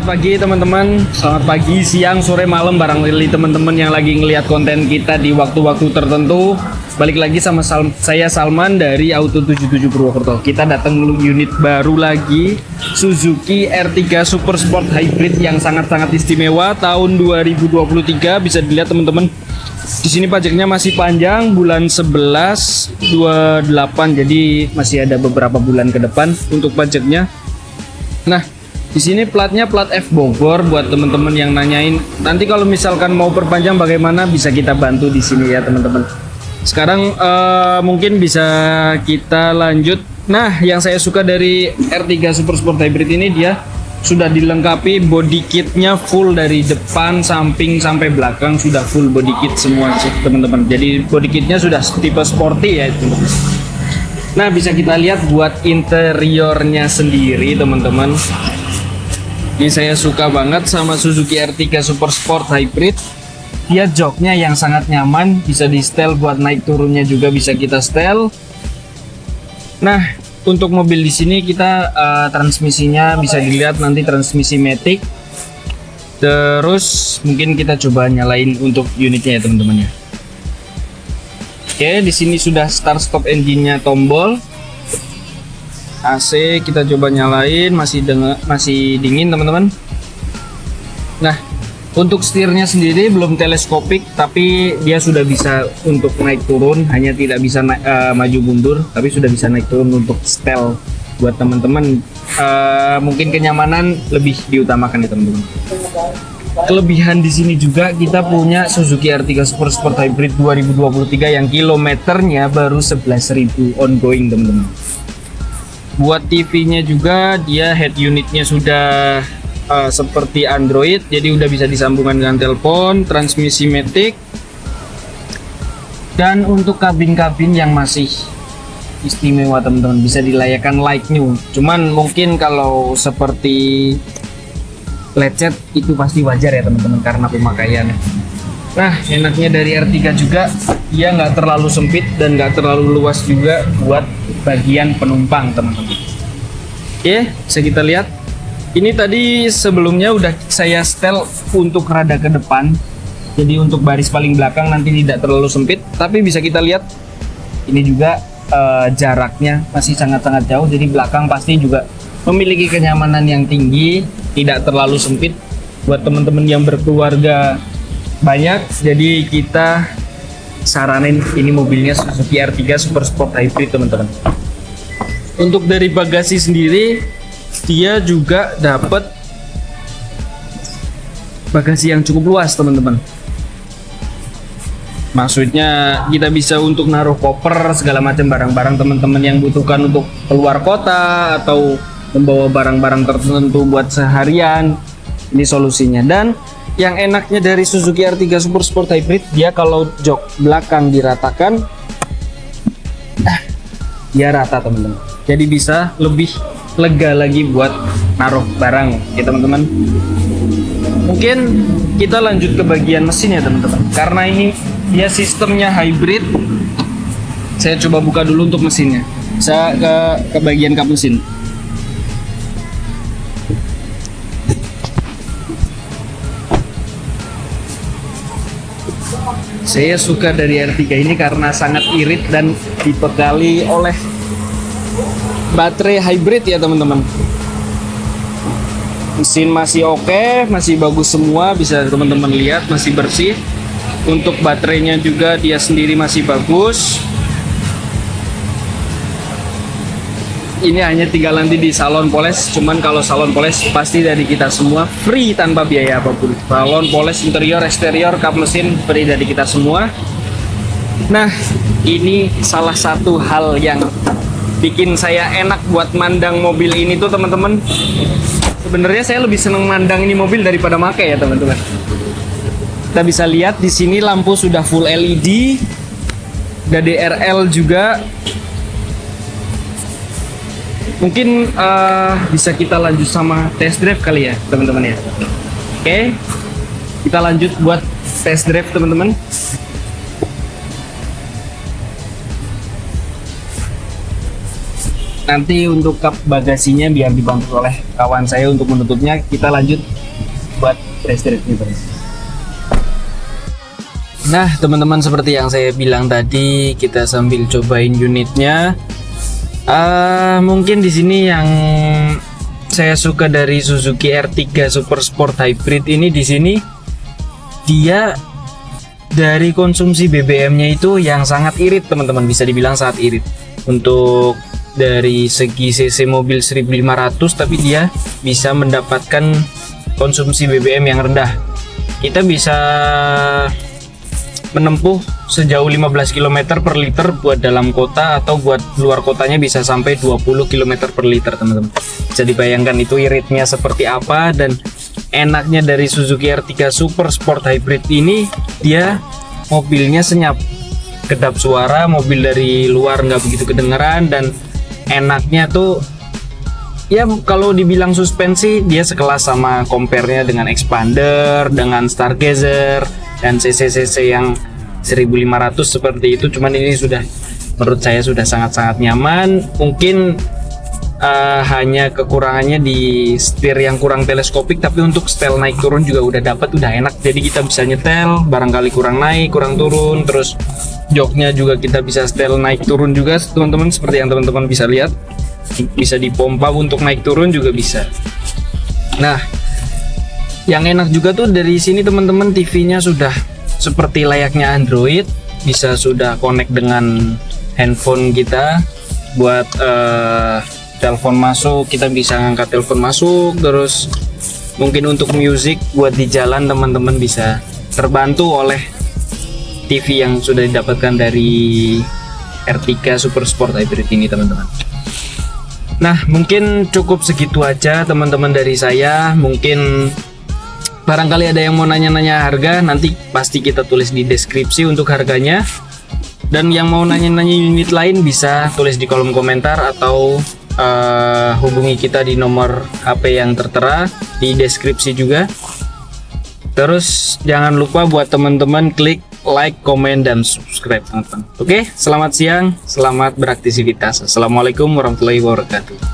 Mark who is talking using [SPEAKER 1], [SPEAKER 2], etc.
[SPEAKER 1] Selamat pagi teman-teman. Selamat pagi, siang, sore, malam barangkali teman-teman yang lagi ngelihat konten kita di waktu-waktu tertentu. Balik lagi sama saya Salman dari Auto 77 Purwokerto. Kita datang unit baru lagi, Suzuki R3 Super Sport Hybrid yang sangat-sangat istimewa tahun 2023. Bisa dilihat teman-teman. Di sini pajaknya masih panjang, bulan 11 28, jadi masih ada beberapa bulan ke depan untuk pajaknya. Nah, di sini platnya plat F Bogor buat teman-teman yang nanyain. Nanti kalau misalkan mau perpanjang bagaimana, bisa kita bantu di sini ya teman-teman. Sekarang mungkin bisa kita lanjut. Nah, yang saya suka dari R3 Super Sport Hybrid ini, dia sudah dilengkapi body kitnya full dari depan, samping sampai belakang sudah full body kit semua teman-teman. Jadi body kitnya sudah tipe sporty ya itu. Nah, bisa kita lihat buat interiornya sendiri teman-teman. Ini saya suka banget sama Suzuki R3 Super Sport Hybrid. Dia joknya yang sangat nyaman, bisa di setel buat naik turunnya juga bisa kita setel. Nah, untuk mobil di sini kita transmisinya bisa dilihat nanti transmisi matic. Terus mungkin kita coba nyalain untuk unitnya ya teman-teman ya. Oke, di sini sudah start stop engine-nya tombol. AC kita coba nyalain, masih dingin teman-teman. Nah, untuk setirnya sendiri belum teleskopik, tapi dia sudah bisa untuk naik turun, hanya tidak bisa maju mundur, tapi sudah bisa naik turun untuk setel buat teman-teman. Mungkin kenyamanan lebih diutamakan ya teman-teman. Kelebihan di sini juga kita punya Suzuki R3 Super Sport Hybrid 2023 yang kilometernya baru 11.000 ongoing teman-teman. Buat TV-nya juga dia head unitnya sudah seperti Android, jadi udah bisa disambungkan dengan telepon, transmisi matic. Dan untuk kabin-kabin yang masih istimewa teman-teman, bisa dilayakkan like new. Cuman mungkin kalau seperti lecet itu pasti wajar ya teman-teman karena pemakaiannya. Nah, enaknya dari R3 juga dia nggak terlalu sempit dan nggak terlalu luas juga buat bagian penumpang teman-teman. Oke, bisa kita lihat. Ini tadi sebelumnya udah saya setel untuk rada ke depan. Jadi untuk baris paling belakang nanti tidak terlalu sempit. Tapi bisa kita lihat ini juga jaraknya masih sangat-sangat jauh. Jadi belakang pasti juga memiliki kenyamanan yang tinggi, tidak terlalu sempit buat teman-teman yang berkeluarga banyak. Jadi kita saranin ini mobilnya Suzuki R3 Super Sport Hybrid teman-teman. Untuk dari bagasi sendiri dia juga dapat bagasi yang cukup luas teman-teman. Maksudnya kita bisa untuk naruh koper segala macam barang-barang teman-teman yang butuhkan untuk keluar kota atau membawa barang-barang tertentu buat seharian. Ini solusinya. Dan yang enaknya dari Suzuki R3 Super Sport Hybrid, dia kalau jok belakang diratakan, dia rata teman-teman. Jadi bisa lebih lega lagi buat naruh barang ya teman-teman. Mungkin kita lanjut ke bagian mesin ya teman-teman. Karena ini dia sistemnya hybrid, saya coba buka dulu untuk mesinnya. Saya ke bagian kap mesin. Saya suka dari R3 ini karena sangat irit dan dibekali oleh baterai hybrid ya teman-teman. Mesin masih oke, masih bagus semua, bisa teman-teman lihat masih bersih. Untuk baterainya juga dia sendiri masih bagus. Ini hanya tinggal nanti di salon poles, cuman kalau salon poles pasti dari kita semua free tanpa biaya apapun. Salon poles interior, eksterior, kap mesin free dari kita semua. Nah, ini salah satu hal yang bikin saya enak buat mandang mobil ini tuh teman-teman. Sebenarnya saya lebih seneng mandang ini mobil daripada make ya teman-teman. Kita bisa lihat di sini lampu sudah full LED, ada DRL juga. Mungkin bisa kita lanjut sama test drive kali ya teman-teman ya. Oke, kita lanjut buat test drive teman-teman. nanti untuk kap bagasinya biar dibantu oleh kawan saya untuk menutupnya. Kita lanjut buat test drive nih. Nah teman-teman, seperti yang saya bilang tadi, kita sambil cobain unitnya. Mungkin di sini yang saya suka dari Suzuki R3 Super Sport Hybrid ini, di sini dia dari konsumsi BBM-nya itu yang sangat irit teman-teman, bisa dibilang sangat irit. Untuk dari segi cc mobil 1500, tapi dia bisa mendapatkan konsumsi BBM yang rendah. Kita bisa menempuh sejauh 15 km per liter buat dalam kota, atau buat luar kotanya bisa sampai 20 km per liter teman-teman. Bisa dibayangkan itu iritnya seperti apa. Dan enaknya dari Suzuki R3 Super Sport Hybrid ini, dia mobilnya senyap, kedap suara mobil dari luar nggak begitu kedengeran. Dan enaknya tuh ya kalau dibilang suspensi, dia sekelas sama compare-nya dengan Expander, dengan Stargazer, dan CC-CC yang 1500 seperti itu. Cuman ini sudah, menurut saya sudah sangat-sangat nyaman. Mungkin hanya kekurangannya di setir yang kurang teleskopik, tapi untuk setel naik turun juga udah dapat, udah enak. Jadi kita bisa nyetel, barangkali kurang naik, kurang turun. Terus joknya juga kita bisa setel naik turun juga teman-teman, seperti yang teman-teman bisa lihat. Bisa dipompa untuk naik turun juga bisa. Nah, yang enak juga tuh dari sini teman-teman, TV-nya sudah seperti layaknya Android, bisa sudah connect dengan handphone kita buat telepon masuk, kita bisa ngangkat telepon masuk. Terus mungkin untuk music buat di jalan teman-teman bisa terbantu oleh TV yang sudah didapatkan dari R3 Super Sport Hybrid ini teman-teman. Nah mungkin cukup segitu aja teman-teman dari saya. Mungkin barangkali ada yang mau nanya-nanya harga, nanti pasti kita tulis di deskripsi untuk harganya. Dan yang mau nanya-nanya unit lain bisa tulis di kolom komentar, atau hubungi kita di nomor HP yang tertera di deskripsi juga. Terus jangan lupa buat teman-teman klik like, komen, dan subscribe teman-teman. Oke, selamat siang, selamat beraktivitas. Assalamualaikum warahmatullahi wabarakatuh.